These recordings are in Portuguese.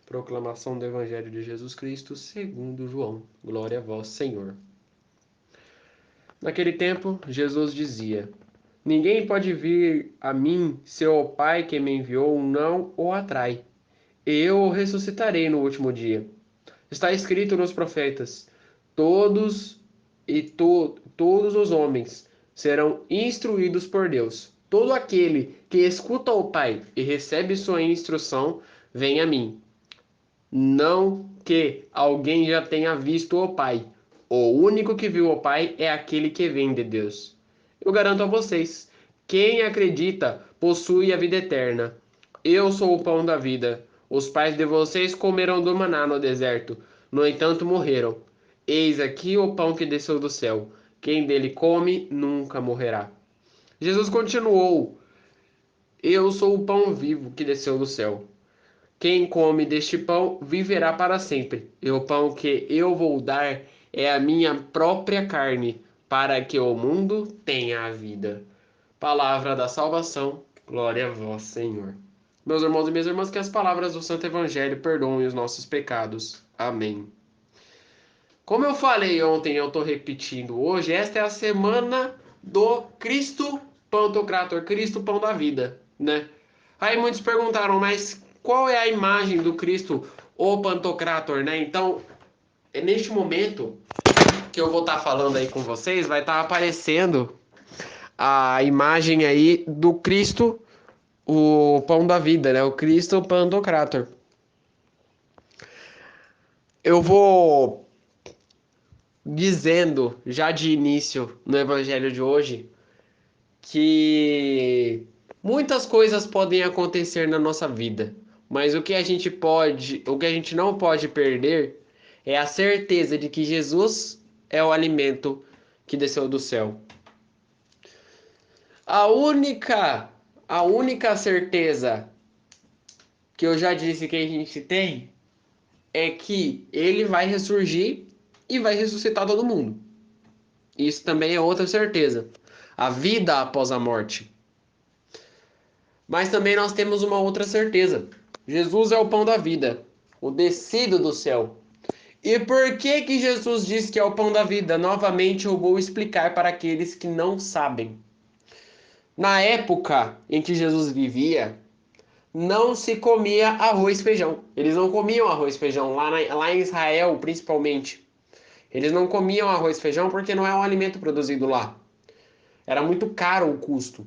Proclamação do Evangelho de Jesus Cristo segundo João. Glória a vós, Senhor. Naquele tempo, Jesus dizia: Ninguém pode vir a mim se o Pai que me enviou não o atrai. Eu o ressuscitarei no último dia. Está escrito nos profetas: todos os homens serão instruídos por Deus. Todo aquele que escuta o Pai e recebe sua instrução, vem a mim. Não que alguém já tenha visto o Pai. O único que viu o Pai é aquele que vem de Deus. Eu garanto a vocês: quem acredita possui a vida eterna. Eu sou o pão da vida. Os pais de vocês comeram do maná no deserto, no entanto morreram. Eis aqui o pão que desceu do céu. Quem dele come nunca morrerá. Jesus continuou: Eu sou o pão vivo que desceu do céu. Quem come deste pão viverá para sempre. E o pão que eu vou dar é a minha própria carne, para que o mundo tenha a vida. Palavra da salvação, glória a vós, Senhor. Meus irmãos e minhas irmãs, que as palavras do Santo Evangelho perdoem os nossos pecados. Amém. Como eu falei ontem, eu estou repetindo hoje, esta é a semana do Cristo Pantocrator, Cristo Pão da Vida, né? Aí muitos perguntaram, mas qual é a imagem do Cristo, o Pantocrator, né? Então, neste momento que eu vou estar falando aí com vocês, vai estar aparecendo a imagem aí do Cristo, o Pão da Vida, né? O Cristo Pantocrator. Eu vou dizendo já de início no Evangelho de hoje que muitas coisas podem acontecer na nossa vida, mas o que a gente não pode perder é a certeza de que Jesus é o alimento que desceu do céu. A única, a única certeza que eu já disse que a gente tem é que ele vai ressurgir e vai ressuscitar todo mundo. Isso também é outra certeza. A vida após a morte. Mas também nós temos uma outra certeza. Jesus é o pão da vida, o descido do céu. E por que que Jesus diz que é o pão da vida? Novamente eu vou explicar para aqueles que não sabem. Na época em que Jesus vivia, não se comia arroz e feijão. Eles não comiam arroz e feijão, lá em Israel principalmente. Eles não comiam arroz e feijão porque não é um alimento produzido lá. Era muito caro o custo.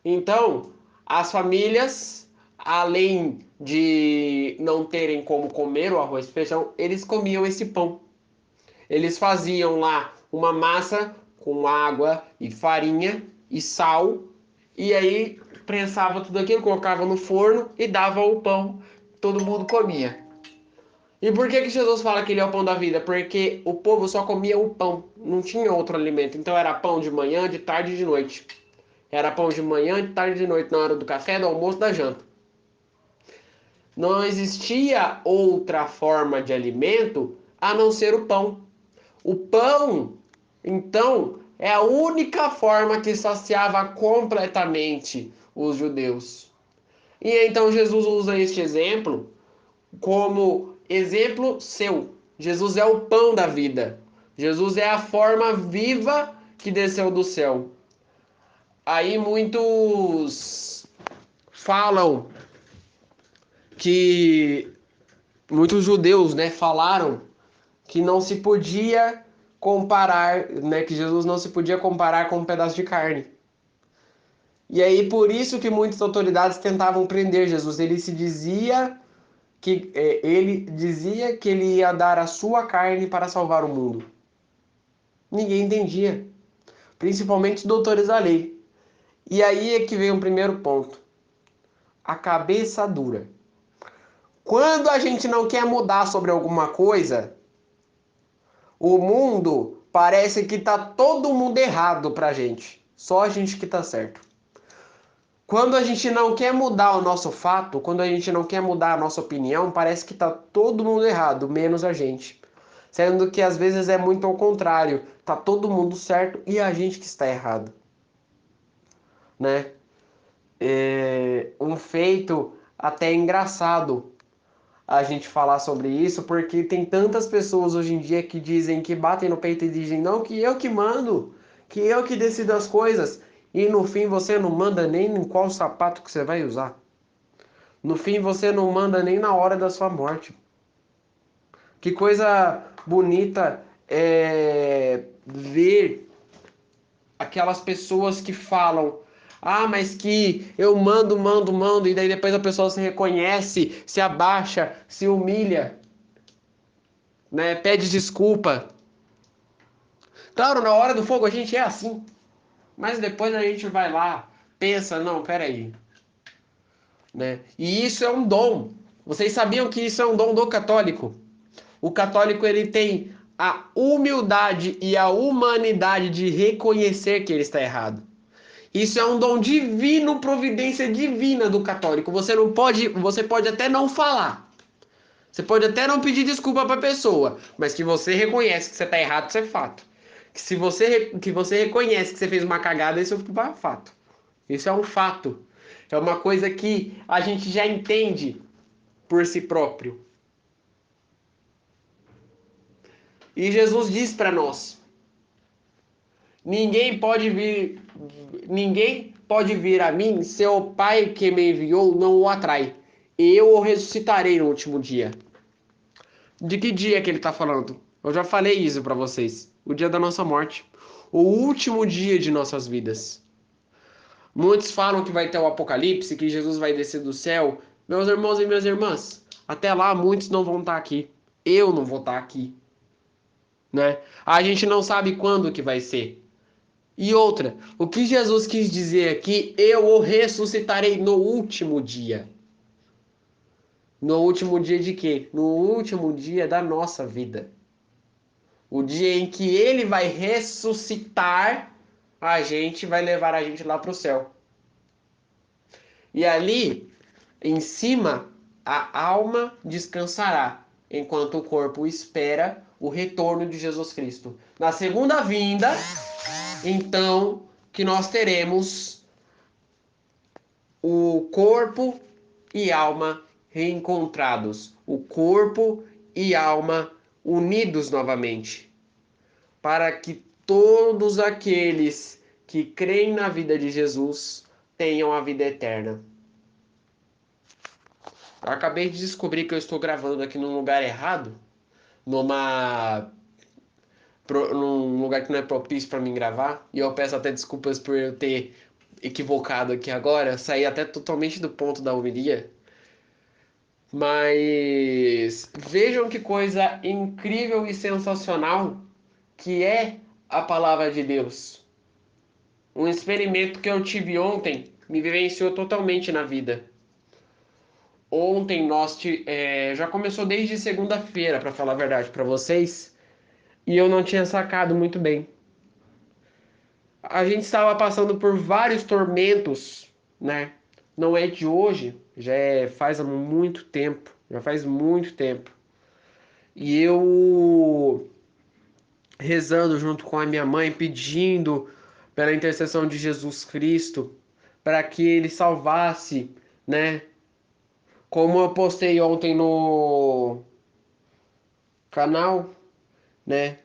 Então, as famílias, além de não terem como comer o arroz e feijão, eles comiam esse pão. Eles faziam lá uma massa com água e farinha e sal, e aí prensava tudo aquilo, colocava no forno e dava o pão, todo mundo comia. E por que que Jesus fala que ele é o pão da vida? Porque o povo só comia o pão, não tinha outro alimento. Então era pão de manhã, de tarde e de noite. Era pão de manhã, de tarde e de noite, na hora do café, do almoço, da janta. Não existia outra forma de alimento a não ser o pão. O pão, então, é a única forma que saciava completamente os judeus. E então Jesus usa este exemplo como exemplo seu. Jesus é o pão da vida. Jesus é a forma viva que desceu do céu. Aí muitos falam que muitos judeus, né, falaram que não se podia comparar, né, que Jesus não se podia comparar com um pedaço de carne. E aí por isso que muitas autoridades tentavam prender Jesus. Ele dizia que ele ia dar a sua carne para salvar o mundo. Ninguém entendia, principalmente os doutores da lei. E aí é que vem o primeiro ponto. A cabeça dura. Quando a gente não quer mudar sobre alguma coisa, o mundo parece que tá todo mundo errado pra gente. Só a gente que tá certo. Quando a gente não quer mudar o nosso fato, quando a gente não quer mudar a nossa opinião, parece que tá todo mundo errado, menos a gente. Sendo que às vezes é muito ao contrário. Tá todo mundo certo e a gente que está errado. Né? Um feito até engraçado. a gente falar sobre isso, porque tem tantas pessoas hoje em dia que dizem, que batem no peito e dizem, não, que eu que mando, que eu que decido as coisas, e no fim você não manda nem em qual sapato que você vai usar. No fim você não manda nem na hora da sua morte. Que coisa bonita é ver aquelas pessoas que falam, ah, mas que eu mando, mando, mando, e daí depois a pessoa se reconhece, se abaixa, se humilha, né? Pede desculpa. Claro, na hora do fogo a gente é assim, mas depois a gente vai lá, pensa, não, peraí, né? E isso é um dom. Vocês sabiam que isso é um dom do católico? O católico ele tem a humildade e a humanidade de reconhecer que ele está errado. Isso é um dom divino, providência divina do católico. Você pode até não falar. Você pode até não pedir desculpa para a pessoa, mas que você reconhece que você está errado, isso é fato. Que você reconhece que você fez uma cagada, isso é fato. Isso é um fato. É uma coisa que a gente já entende por si próprio. E Jesus diz para nós: ninguém pode vir a mim se o Pai que me enviou não o atrai. Eu o ressuscitarei no último dia. De que dia que ele está falando? Eu já falei isso para vocês. O dia da nossa morte. O último dia de nossas vidas. Muitos falam que vai ter o apocalipse, que Jesus vai descer do céu. Meus irmãos e minhas irmãs, até lá muitos não vão estar aqui. Eu não vou estar aqui, né? A gente não sabe quando que vai ser. E outra, o que Jesus quis dizer aqui, eu o ressuscitarei no último dia. No último dia de quê? No último dia da nossa vida. O dia em que ele vai ressuscitar a gente, vai levar a gente lá para o céu. E ali, em cima, a alma descansará, enquanto o corpo espera o retorno de Jesus Cristo. Na segunda vinda, então, que nós teremos o corpo e alma reencontrados, o corpo e alma unidos novamente, para que todos aqueles que creem na vida de Jesus tenham a vida eterna. Eu acabei de descobrir que eu estou gravando aqui num lugar errado, num lugar que não é propício para mim gravar, e eu peço até desculpas por eu ter equivocado aqui agora, saí até totalmente do ponto da homilia. Mas vejam que coisa incrível e sensacional que é a palavra de Deus. Um experimento que eu tive ontem me vivenciou totalmente na vida. Ontem já começou desde segunda-feira, para falar a verdade para vocês, e eu não tinha sacado muito bem. A gente estava passando por vários tormentos, né? Não é de hoje, faz há muito tempo, já faz muito tempo. E eu rezando junto com a minha mãe, pedindo pela intercessão de Jesus Cristo, para que ele salvasse, né? Como eu postei ontem no canal, né?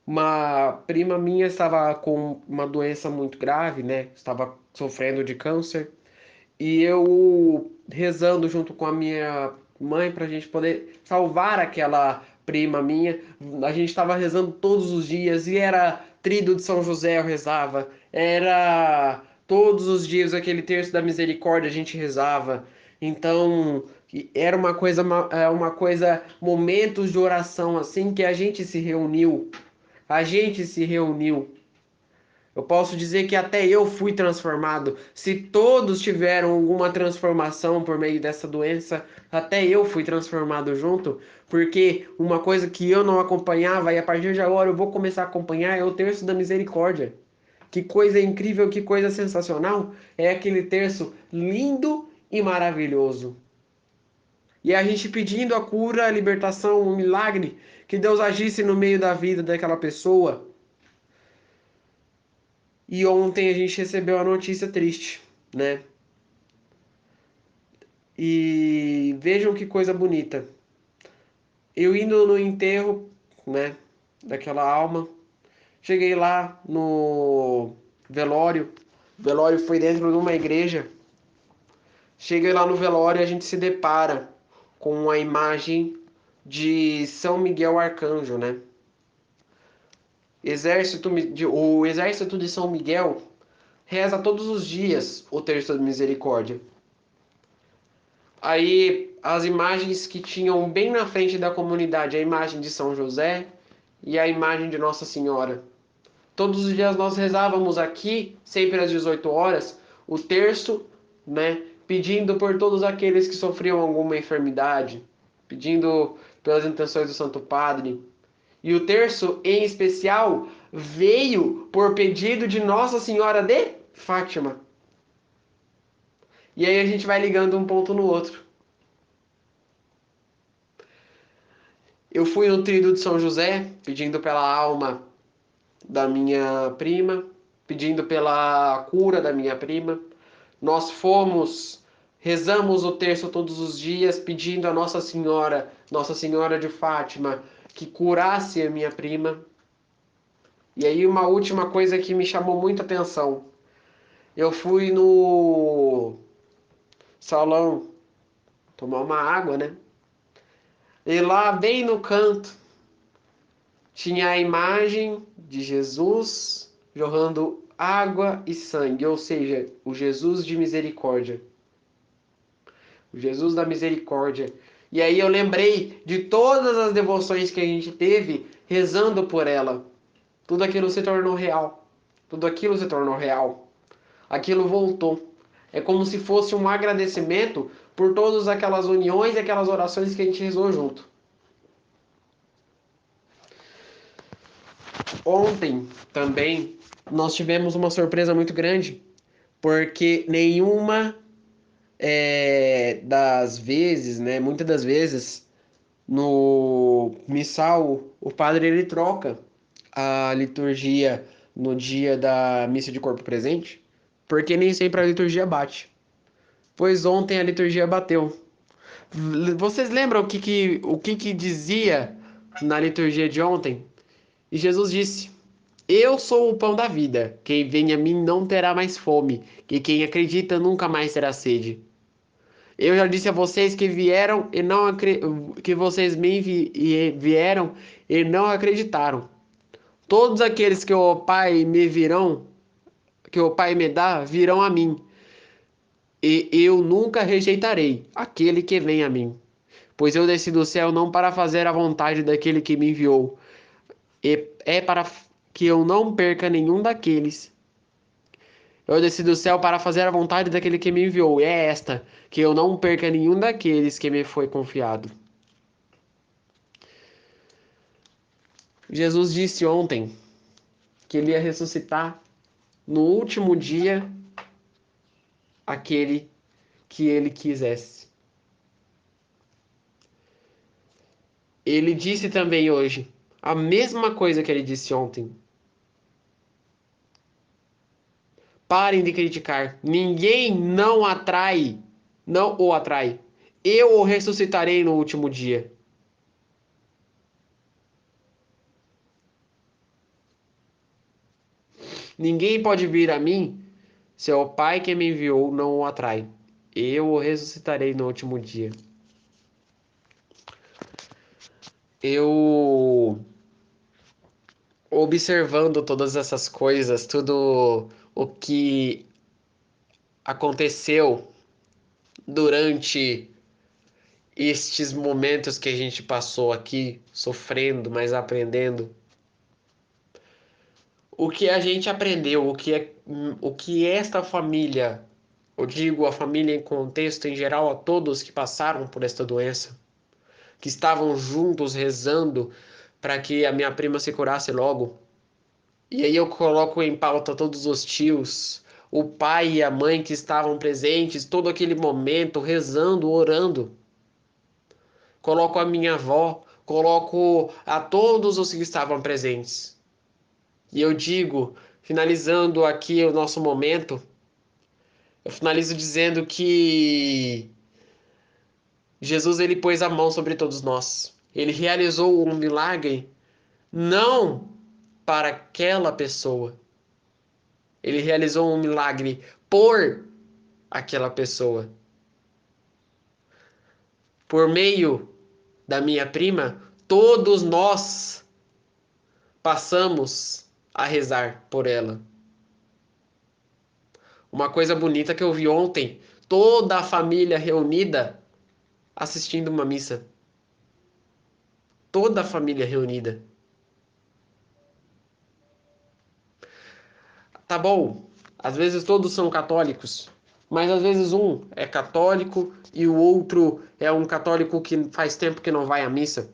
Uma prima minha estava com uma doença muito grave, né? Estava sofrendo de câncer. E eu rezando junto com a minha mãe para a gente poder salvar aquela prima minha. A gente estava rezando todos os dias e era Tríduo de São José eu rezava, era todos os dias aquele terço da misericórdia a gente rezava. Então era uma coisa, momentos de oração assim que a gente se reuniu. A gente se reuniu. Eu posso dizer que até eu fui transformado. Se todos tiveram alguma transformação por meio dessa doença, até eu fui transformado junto, porque uma coisa que eu não acompanhava e a partir de agora eu vou começar a acompanhar é o terço da misericórdia. Que coisa incrível, que coisa sensacional é aquele terço lindo e maravilhoso. E a gente pedindo a cura, a libertação, um milagre, que Deus agisse no meio da vida daquela pessoa. E ontem a gente recebeu a notícia triste, né? E vejam que coisa bonita. Eu indo no enterro, né, daquela alma, cheguei lá no velório. O velório foi dentro de uma igreja. Cheguei lá no velório e a gente se depara com a imagem de São Miguel Arcanjo, né? O exército de São Miguel reza todos os dias o terço de misericórdia. Aí as imagens que tinham bem na frente da comunidade, a imagem de São José e a imagem de Nossa Senhora. Todos os dias nós rezávamos aqui, sempre às 18 horas, o terço, né, pedindo por todos aqueles que sofriam alguma enfermidade, pedindo pelas intenções do Santo Padre. E o terço, em especial, veio por pedido de Nossa Senhora de Fátima. E aí a gente vai ligando um ponto no outro. Eu fui no tríduo de São José, pedindo pela alma da minha prima, pedindo pela cura da minha prima. Nós fomos, rezamos o terço todos os dias, pedindo a Nossa Senhora de Fátima, que curasse a minha prima. E aí uma última coisa que me chamou muita atenção. Eu fui no salão tomar uma água, né? E lá, bem no canto, tinha a imagem de Jesus jorrando água e sangue, ou seja, o Jesus de misericórdia. O Jesus da misericórdia. E aí eu lembrei de todas as devoções que a gente teve rezando por ela. Tudo aquilo se tornou real. Tudo aquilo se tornou real. Aquilo voltou. É como se fosse um agradecimento por todas aquelas uniões e aquelas orações que a gente rezou junto. Ontem também nós tivemos uma surpresa muito grande, porque nenhuma das vezes, né, muitas das vezes, no missal, o padre ele troca a liturgia no dia da missa de corpo presente, porque nem sempre a liturgia bate. Pois ontem a liturgia bateu. Vocês lembram o que dizia na liturgia de ontem? E Jesus disse: Eu sou o pão da vida. Quem vem a mim não terá mais fome, e quem acredita nunca mais terá sede. Eu já disse a vocês que vieram e não que vocês vieram e não acreditaram. Todos aqueles que o Pai me virão, que o Pai me dá, virão a mim, e eu nunca rejeitarei aquele que vem a mim. Pois eu desci do céu não para fazer a vontade daquele que me enviou, e é para que eu não perca nenhum daqueles. Eu desci do céu para fazer a vontade daquele que me enviou, e é esta, que eu não perca nenhum daqueles que me foi confiado. Jesus disse ontem que ele ia ressuscitar no último dia aquele que ele quisesse. Ele disse também hoje a mesma coisa que ele disse ontem. Parem de criticar. Ninguém não o atrai. Eu o ressuscitarei no último dia. Ninguém pode vir a mim se o Pai que me enviou não o atrai. Eu o ressuscitarei no último dia. Eu, observando todas essas coisas, tudo o que aconteceu durante estes momentos que a gente passou aqui, sofrendo, mas aprendendo. O que a gente aprendeu, o que esta família, eu digo a família em contexto em geral, a todos que passaram por esta doença, que estavam juntos rezando para que a minha prima se curasse logo. E aí eu coloco em pauta todos os tios, o pai e a mãe que estavam presentes, todo aquele momento, rezando, orando. Coloco a minha avó, coloco a todos os que estavam presentes. E eu digo, finalizando aqui o nosso momento, eu finalizo dizendo que Jesus ele pôs a mão sobre todos nós. Ele realizou um milagre não para aquela pessoa. Ele realizou um milagre por aquela pessoa. Por meio da minha prima, todos nós passamos a rezar por ela. Uma coisa bonita que eu vi ontem, toda a família reunida assistindo uma missa. Toda a família reunida. Tá bom, às vezes todos são católicos, mas às vezes um é católico e o outro é um católico que faz tempo que não vai à missa.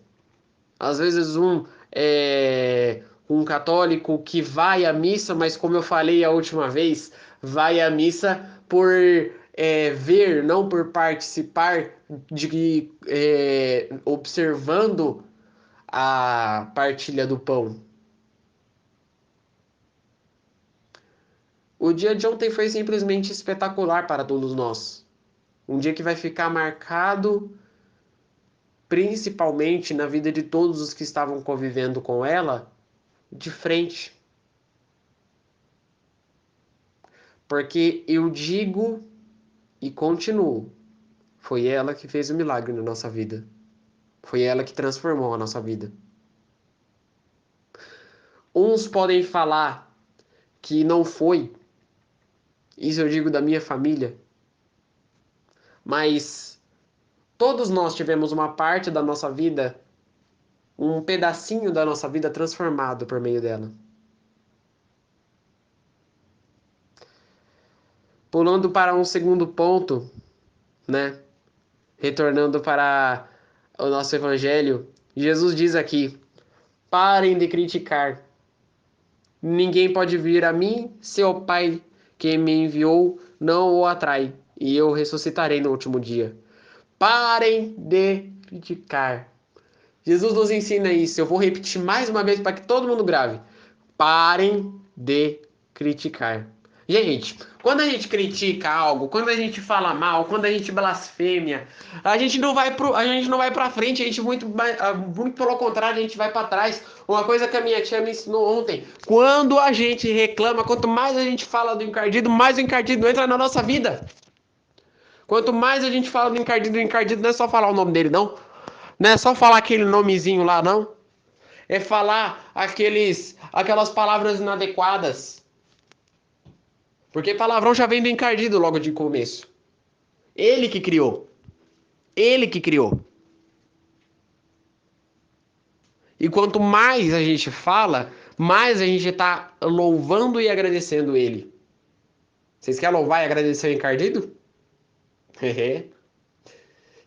Às vezes um é um católico que vai à missa, mas como eu falei a última vez, vai à missa por ver, não por participar de observando a partilha do pão. O dia de ontem foi simplesmente espetacular para todos nós. Um dia que vai ficar marcado principalmente na vida de todos os que estavam convivendo com ela de frente. Porque eu digo e continuo, foi ela que fez o milagre na nossa vida. Foi ela que transformou a nossa vida. Uns podem falar que não foi, isso eu digo da minha família, mas todos nós tivemos uma parte da nossa vida, um pedacinho da nossa vida transformado por meio dela. Pulando para um segundo ponto, né? Retornando para o nosso evangelho, Jesus diz aqui: parem de criticar. Ninguém pode vir a mim se o Pai que me enviou não o atrai, e eu ressuscitarei no último dia. Parem de criticar. Jesus nos ensina isso. Eu vou repetir mais uma vez para que todo mundo grave. Parem de criticar. Gente, quando a gente critica algo, quando a gente fala mal, quando a gente blasfêmia, a gente não vai para frente, a gente muito pelo contrário, a gente vai para trás. Uma coisa que a minha tia me ensinou ontem, quando a gente reclama, quanto mais a gente fala do encardido, mais o encardido entra na nossa vida. Quanto mais a gente fala do encardido não é só falar o nome dele, não. Não é só falar aquele nomezinho lá, não. É falar aquelas palavras inadequadas. Porque palavrão já vem do encardido logo de começo. Ele que criou. Ele que criou. E quanto mais a gente fala, mais a gente está louvando e agradecendo ele. Vocês querem louvar e agradecer o encardido?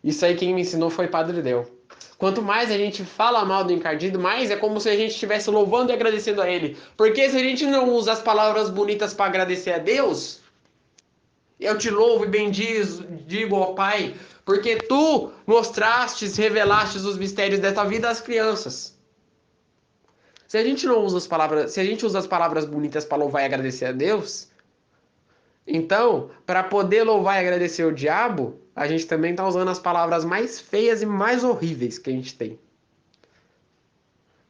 Isso aí quem me ensinou foi Padre Del. Quanto mais a gente fala mal do encardido, mais é como se a gente estivesse louvando e agradecendo a ele. Porque se a gente não usa as palavras bonitas para agradecer a Deus, eu te louvo e bendigo, ó Pai, porque tu mostrastes, revelastes os mistérios dessa vida às crianças. Se a gente não usa as palavras, se a gente usa as palavras bonitas para louvar e agradecer a Deus, então, para poder louvar e agradecer o diabo, a gente também está usando as palavras mais feias e mais horríveis que a gente tem.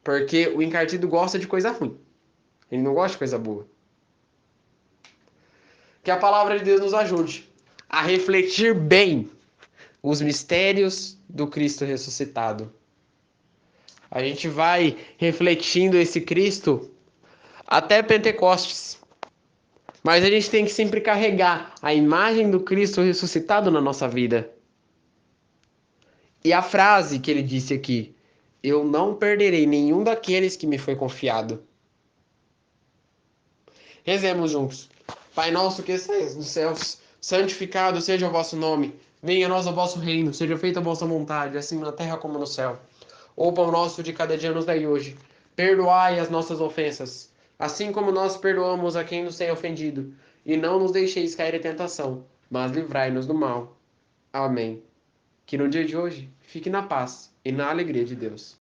Porque o encardido gosta de coisa ruim. Ele não gosta de coisa boa. Que a palavra de Deus nos ajude a refletir bem os mistérios do Cristo ressuscitado. A gente vai refletindo esse Cristo até Pentecostes. Mas a gente tem que sempre carregar a imagem do Cristo ressuscitado na nossa vida. E a frase que ele disse aqui: eu não perderei nenhum daqueles que me foi confiado. Rezemos juntos. Pai nosso que estais nos céus, santificado seja o vosso nome. Venha a nós o vosso reino, seja feita a vossa vontade, assim na terra como no céu. O pão nosso de cada dia nos dai hoje. Perdoai as nossas ofensas, assim como nós perdoamos a quem nos tem ofendido. E não nos deixeis cair em tentação, mas livrai-nos do mal. Amém. Que no dia de hoje fique na paz e na alegria de Deus.